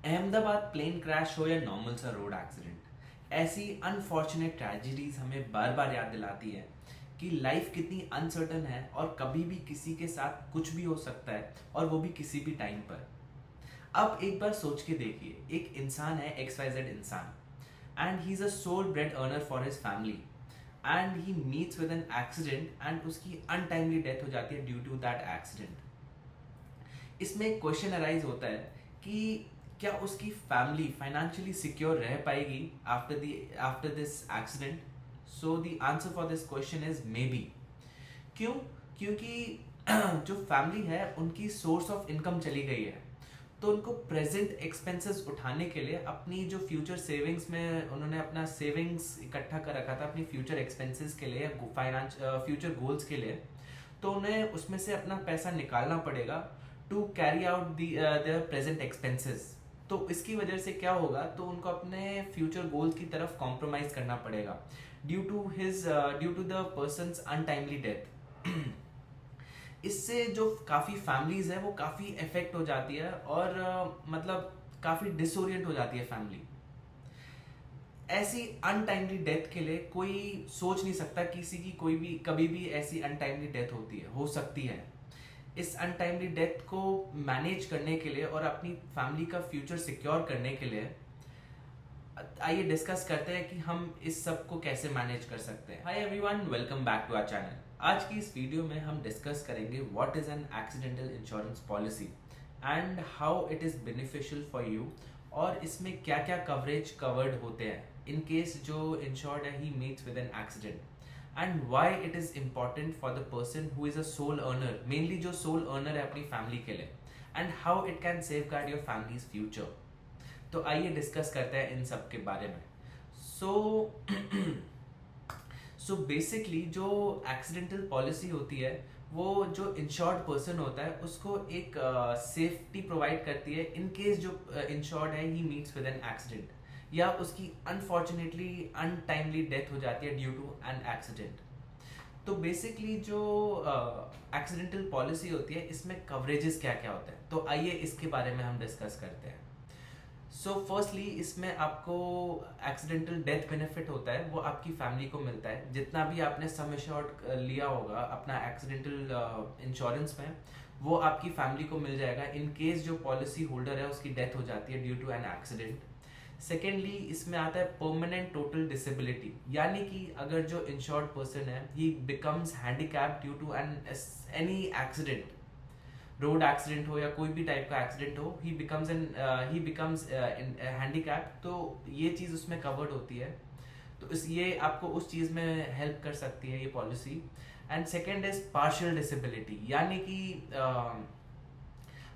Ahmedabad plane crash हो या normal सा रोड एक्सीडेंट, ऐसी अनफॉर्चुनेट ट्रेजिडीज हमें बार बार याद दिलाती है कि लाइफ कितनी अनसर्टन है और कभी भी किसी के साथ कुछ भी हो सकता है, और वो भी किसी भी टाइम पर। अब एक बार सोच के देखिए, एक इंसान है, XYZ इंसान, and he is a sole bread earner for his family, and he meets with an accident and उसकी अनटाइमली डेथ हो जाती है ड्यू टू दैट एक्सीडेंट। इसमें एक क्वेश्चन अराइज होता है कि क्या उसकी फैमिली फाइनेंशियली सिक्योर रह पाएगी after this accident. So the answer for this question is may be. क्यों? क्योंकि जो फैमिली है उनकी सोर्स ऑफ इनकम चली गई है, तो उनको प्रेजेंट एक्सपेंसेस उठाने के लिए अपनी जो फ्यूचर सेविंग्स में उन्होंने अपना सेविंग्स इकट्ठा कर रखा था अपनी फ्यूचर एक्सपेंसेस के लिए, फाइनेंस फ्यूचर गोल्स के लिए, तो उन्हें उसमें से अपना पैसा निकालना पड़ेगा to carry out their present expenses. तो इसकी वजह से क्या होगा, तो उनको अपने फ्यूचर गोल्स की तरफ कॉम्प्रोमाइज करना पड़ेगा due to the person's untimely death. इससे जो काफ़ी फैमिलीज है वो काफ़ी इफेक्ट हो जाती है, और मतलब काफ़ी डिसोरिएंट हो जाती है फैमिली। ऐसी अनटाइमली डेथ के लिए कोई सोच नहीं सकता, किसी की कोई भी कभी भी ऐसी अनटाइमली डेथ होती है, हो सकती है। इस अनटाइमली डेथ को मैनेज करने के लिए और अपनी फैमिली का फ्यूचर सिक्योर करने के लिए आइए डिस्कस करते हैं कि हम इस सब को कैसे मैनेज कर सकते हैं। Hi everyone, welcome back to our channel. आज की इस वीडियो में हम डिस्कस करेंगे what is an accidental insurance policy and how it is beneficial for you, और इसमें क्या क्या कवरेज कवर्ड होते हैं इन केस जो इंश्योर्ड है ही meets with an accident, and why it is important for the person who is a soul earner, mainly जो soul earner है अपनी फैमिली के लिए, and how it can save guard your families future. तो आइए discuss करते हैं इन सब के बारे में। सो बेसिकली जो एक्सीडेंटल पॉलिसी होती है वो जो इंश्योर्ड पर्सन होता है उसको एक सेफ्टी प्रोवाइड करती है इन केस जो इंश्योर्ड है ही मीट्स विद एन एक्सीडेंट, या उसकी अनफॉर्चुनेटली अनटाइमली डेथ हो जाती है ड्यू टू एन एक्सीडेंट। तो बेसिकली जो एक्सीडेंटल पॉलिसी होती है इसमें कवरेजेस क्या क्या होते हैं, तो आइए इसके बारे में हम डिस्कस करते हैं। सो फर्स्टली इसमें आपको एक्सीडेंटल डेथ बेनिफिट होता है, वो आपकी फैमिली को मिलता है। जितना भी आपने सम एश्योर्ड लिया होगा अपना एक्सीडेंटल इंश्योरेंस में, वो आपकी फैमिली को मिल जाएगा इन केस जो पॉलिसी होल्डर है उसकी डेथ हो जाती है due to an accident. Secondly इसमें आता है परमानेंट टोटल डिसेबिलिटी, यानी कि अगर जो इंश्योर्ड पर्सन है he becomes handicapped due to any accident, road accident हो या कोई भी टाइप का एक्सीडेंट हो, ही बिकम्स हैंडीकैप, तो ये चीज़ उसमें कवर्ड होती है। तो ये आपको उस चीज़ में हेल्प कर सकती है ये policy. And second is partial disability, यानी कि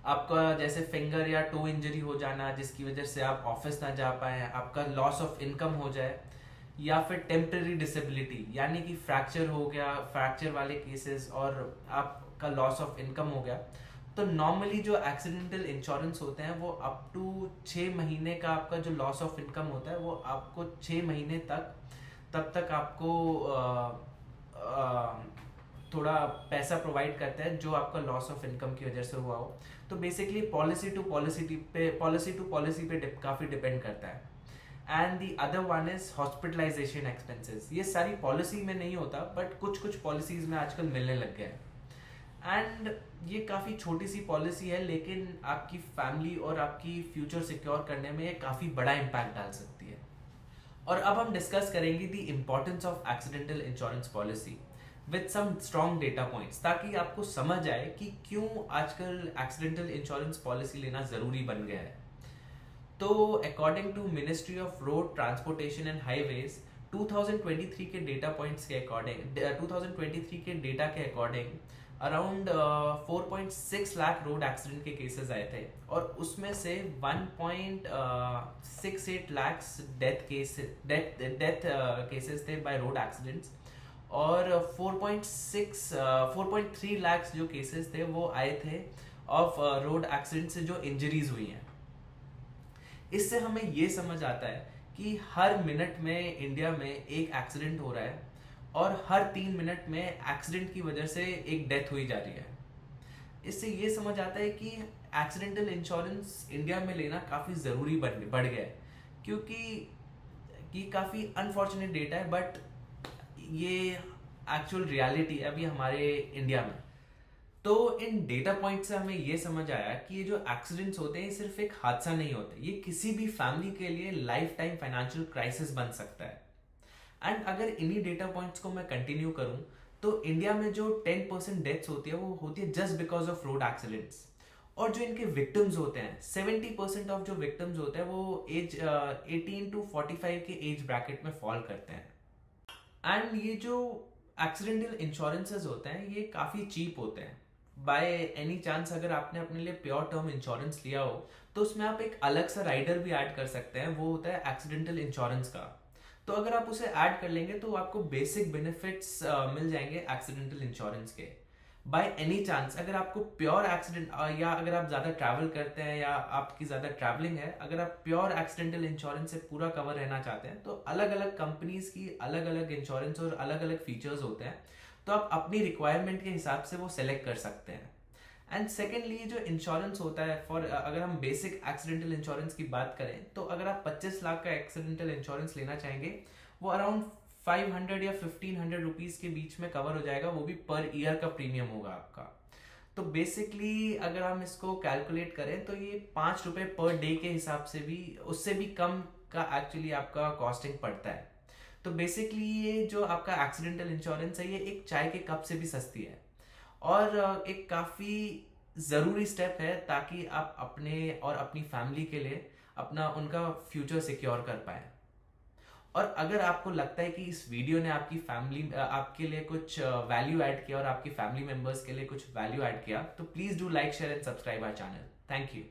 आपका जैसे फिंगर या टो इंजरी हो जाना जिसकी वजह से आप ऑफिस ना जा पाए, आपका लॉस ऑफ इनकम हो जाए, या फिर टेम्पररी डिसेबिलिटी यानी कि फ्रैक्चर हो गया, फ्रैक्चर वाले केसेस और आपका लॉस ऑफ इनकम हो गया। तो नॉर्मली जो एक्सीडेंटल इंश्योरेंस होते हैं वो अप टू 6 महीने का आपका जो लॉस ऑफ इनकम होता है वो आपको 6 महीने तब तक आपको थोड़ा पैसा प्रोवाइड करता है जो आपका लॉस ऑफ इनकम की वजह से हुआ हो। तो बेसिकली पॉलिसी टू पॉलिसी पे काफ़ी डिपेंड करता है। And the other one is hospitalisation expenses. ये सारी पॉलिसी में नहीं होता बट कुछ कुछ पॉलिसीज में आजकल मिलने लग गया है। एंड ये काफ़ी छोटी सी पॉलिसी है लेकिन आपकी फैमिली और आपकी फ्यूचर सिक्योर करने में ये काफ़ी बड़ा इम्पैक्ट डाल सकती है। और अब हम डिस्कस करेंगे the importance of accidental insurance policy with some strong data points, ताकि आपको समझ आए कि क्यों आजकल एक्सीडेंटल इंश्योरेंस पॉलिसी लेना ज़रूरी बन गया है। तो according to ministry of road transportation and highways 2023 के डेटा पॉइंट्स के अकॉर्डिंग 2023 के डेटा के according around 4.6 lakh road accident के केसेस आए थे, और उसमें से 1.68 लाख डेथ केसेस थे बाय रोड एक्सीडेंट्स, और 4.3 लाख जो केसेस थे वो आए थे ऑफ रोड एक्सीडेंट से जो इंजरीज हुई हैं। इससे हमें ये समझ आता है कि हर मिनट में इंडिया में एक एक्सीडेंट हो रहा है, और हर 3 मिनट में एक्सीडेंट की वजह से एक डेथ हुई जा रही है। इससे ये समझ आता है कि एक्सीडेंटल इंश्योरेंस इंडिया में लेना काफ़ी ज़रूरी बढ़ गया है, क्योंकि ये काफ़ी अनफॉर्चुनेट डेटा है, बट ये एक्चुअल रियलिटी है अभी हमारे इंडिया में। तो इन डेटा पॉइंट से हमें ये समझ आया कि ये जो एक्सीडेंट्स होते हैं ये सिर्फ एक हादसा नहीं होता, ये किसी भी फैमिली के लिए लाइफ टाइम फाइनेंशियल क्राइसिस बन सकता है। एंड अगर इन्हीं डेटा पॉइंट्स को मैं कंटिन्यू करूं तो इंडिया में जो 10% डेथ्स होती है वो होती है just because of road accidents. और जो इनके विक्टिम्स होते हैं 70% ऑफ जो विक्टिम्स होते हैं वो एज 18 to 45 के एज ब्रैकेट में फॉल करते हैं। एंड ये जो एक्सीडेंटल इंश्योरेंसेज होते हैं ये काफ़ी चीप होते हैं। बाय एनी चांस अगर आपने अपने लिए प्योर टर्म इंश्योरेंस लिया हो तो उसमें आप एक अलग सा राइडर भी ऐड कर सकते हैं, वो होता है एक्सीडेंटल इंश्योरेंस का। तो अगर आप उसे ऐड कर लेंगे तो आपको बेसिक बेनिफिट्स मिल जाएंगे एक्सीडेंटल इंश्योरेंस के। बाय एनी चांस अगर आपको प्योर एक्सीडेंट या अगर आप ज़्यादा ट्रैवल करते हैं या आपकी ज़्यादा ट्रैवलिंग है, अगर आप प्योर एक्सीडेंटल इंश्योरेंस से पूरा कवर रहना चाहते हैं तो अलग अलग कंपनीज की अलग अलग इंश्योरेंस और अलग अलग फीचर्स होते हैं, तो आप अपनी रिक्वायरमेंट के हिसाब से वो सेलेक्ट कर सकते हैं। एंड सेकेंडली जो इंश्योरेंस होता है फॉर अगर हम बेसिक एक्सीडेंटल इंश्योरेंस की बात करें तो अगर आप 25 लाख का एक्सीडेंटल इंश्योरेंस लेना चाहेंगे वो अराउंड 500 या 1500 रुपीज़ के बीच में कवर हो जाएगा, वो भी पर ईयर का प्रीमियम होगा आपका। तो बेसिकली अगर हम इसको कैलकुलेट करें तो ये 5 रुपये पर डे के हिसाब से भी उससे भी कम का एक्चुअली आपका कॉस्टिंग पड़ता है। तो बेसिकली ये जो आपका एक्सीडेंटल इंश्योरेंस है ये एक चाय के कप से भी सस्ती है और एक काफ़ी ज़रूरी स्टेप है ताकि आप अपने और अपनी फैमिली के लिए अपना उनका फ्यूचर सिक्योर कर पाए। और अगर आपको लगता है कि इस वीडियो ने आपकी फैमिली आपके लिए कुछ वैल्यू ऐड किया और आपकी फैमिली मेम्बर्स के लिए कुछ वैल्यू ऐड किया तो please do like share and subscribe our channel. Thank you.